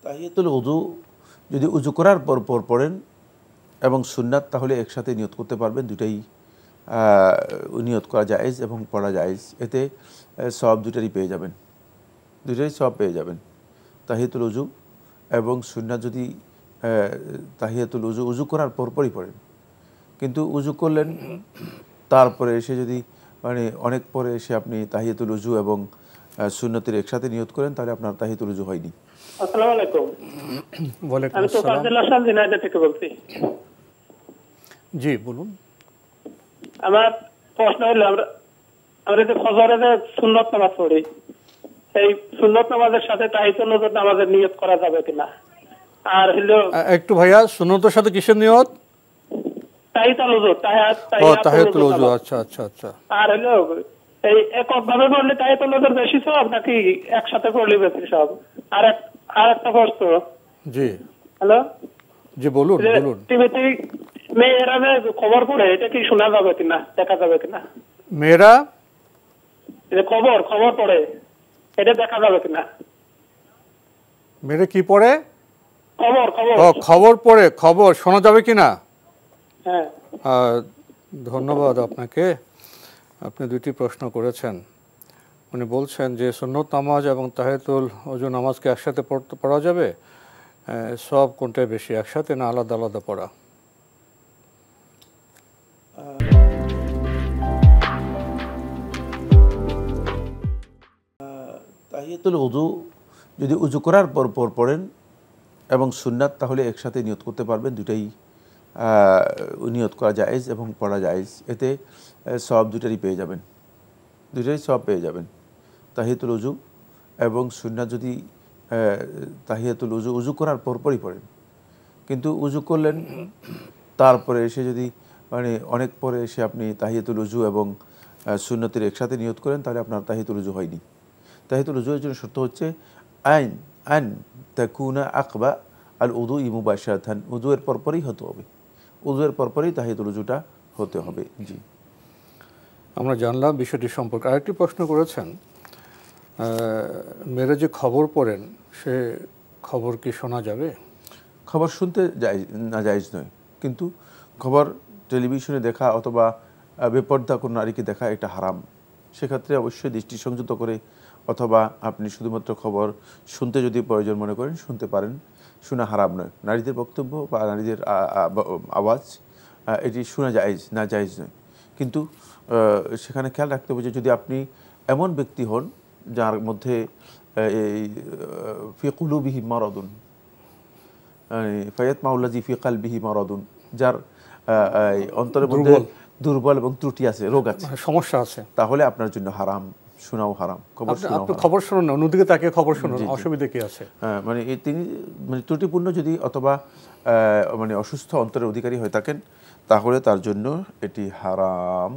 তাহিয়াতুল উযু যদি উযু করার পর পড়েন এবং সুন্নাত তাহলে একসাথে নিয়ত করতে পারবেন, দুটাই নিয়ত করা জায়েজ এবং পড়া জায়েজ। এতে সওয়াব দুটারই পেয়ে যাবেন, দুটাই সওয়াব পেয়ে যাবেন। তাহিয়াতুল উযু এবং সুন্নাত যদি তাহিয়াতুল উযু করার পরপরই পড়েন, কিন্তু উযু করলেন তারপরে এসে যদি মানে অনেক পরে এসে আপনি তাহিয়াতুল উযু এবং সুন্নতের একসাথে নিয়ত করেন, তাহলে আপনার তাহিয়াতুল উযু হয়নি। আসসালামু আলাইকুম। ওয়ালাইকুম আমি তো আসসালাম। ফাজিল হাসান ঝিনাইদহ থেকে বলছি। জি বলুন। আমার প্রশ্ন হলো, আমরা যে ফজরে যে সুন্নত নামাজ পড়ি, এই সুন্নত নামাজের সাথে তাহিয়াতুল উযু নামাজের নিয়ত করা যাবে কিনা? আর হলো একটু ভাইয়া, সুন্নতের সাথে কিসের নিয়ত? তাহিয়াতুল উযু, তাহিয়াতুল উযু। আচ্ছা আচ্ছা আচ্ছা। আর হলো এই এককভাবে পড়লে তাহিয়াতুল উযুর বেশি সওয়াব নাকি একসাথে পড়লে বেশি সওয়াব? আর একটা প্রশ্ন। জি হ্যালো, জি বলুন বলুন। টিভিতে মেয়েরা যে খবর পড়ে, এটা কি শোনা যাবে কিনা, দেখা যাবে কিনা? মেয়েরা যে খবর পড়ে, এটা দেখা যাবে কিনা? মেয়েরা কি পড়ে? খবর খবর পড়ে, খবর শোনা যাবে কিনা? হ্যাঁ। ধন্যবাদ আপনাকে, আপনি দুটি প্রশ্ন করেছেন। উনি বলছেন যে সুন্নত নামাজ এবং তাহিয়াতুল উযু নামাজকে একসাথে পড়া যাবে, সব কোনটাই বেশি, একসাথে না আলাদা আলাদা পড়া? তাহিয়াতুল উযু যদি উযু করার পর পড়েন এবং সুন্নাত তাহলে একসাথে নিয়ত করতে পারবেন, দুটাই নিয়ত করা জায়েজ এবং পড়া জায়েজ। এতে সওয়াব দুটারই পেয়ে যাবেন, দুটাই সওয়াব পেয়ে যাবেন। তাহিয়াতুল উযু এবং সুন্নাত যদি তাহিয়াতুল উযু করার পরপরই পড়েন, কিন্তু উযু করলেন তারপরে এসে যদি মানে অনেক পরে এসে আপনি তাহিয়াতুল উযু এবং সুন্নতের একসাথে নিয়ত করেন, তাহলে আপনার তাহিয়াতুল উযু হয়নি। তাহিয়াতুল উযুর জন্য শর্ত হচ্ছে আন তাকুনা আকবা আল উযু মুবাশশারাতান, উযুয়ের পরপরই হতে হবে, উযুয়ের পরপরই তাহিয়াতুল উযুটা হতে হবে। জি, আমরা জানলাম বিষয়টি সম্পর্কে। আরেকটি প্রশ্ন করেছেন, মেয়েরা যে খবর পড়েন, সে খবর কি শোনা যাবে? খবর শুনতে জায়েজ নয়, কিন্তু খবর টেলিভিশনে দেখা অথবা বেপর্দা কোনো নারীকে দেখা এটা হারাম। সেক্ষেত্রে অবশ্যই দৃষ্টি সংযত করে অথবা আপনি শুধুমাত্র খবর শুনতে যদি প্রয়োজন মনে করেন শুনতে পারেন, শোনা হারাম নয়। নারীদের বক্তব্য বা নারীদের আওয়াজ এটি শোনা জায়েজ, না জায়েজ নয়। কিন্তু সেখানে খেয়াল রাখতে হবে যে যদি আপনি এমন ব্যক্তি হন যার মধ্যে এই ফি কুলুবিহি মারাদুন, ফায়াত মাউল্লাজি ফি কালবিহি মারাদুন, যার অন্তরের মধ্যে দুর্বল এবং ত্রুটি আছে, রোগ আছে, সমস্যা আছে, তাহলে আপনার জন্য হারাম, শোনাও হারাম। খবর শুনুন, অন্যদিকে তাকে খবর শুনুন, অসুবিধা কি আছে? মানে তিনি মানে ত্রুটিপূর্ণ যদি অথবা মানে অসুস্থ অন্তরের অধিকারী হয়ে থাকেন, তাহলে তার জন্য এটি হারাম।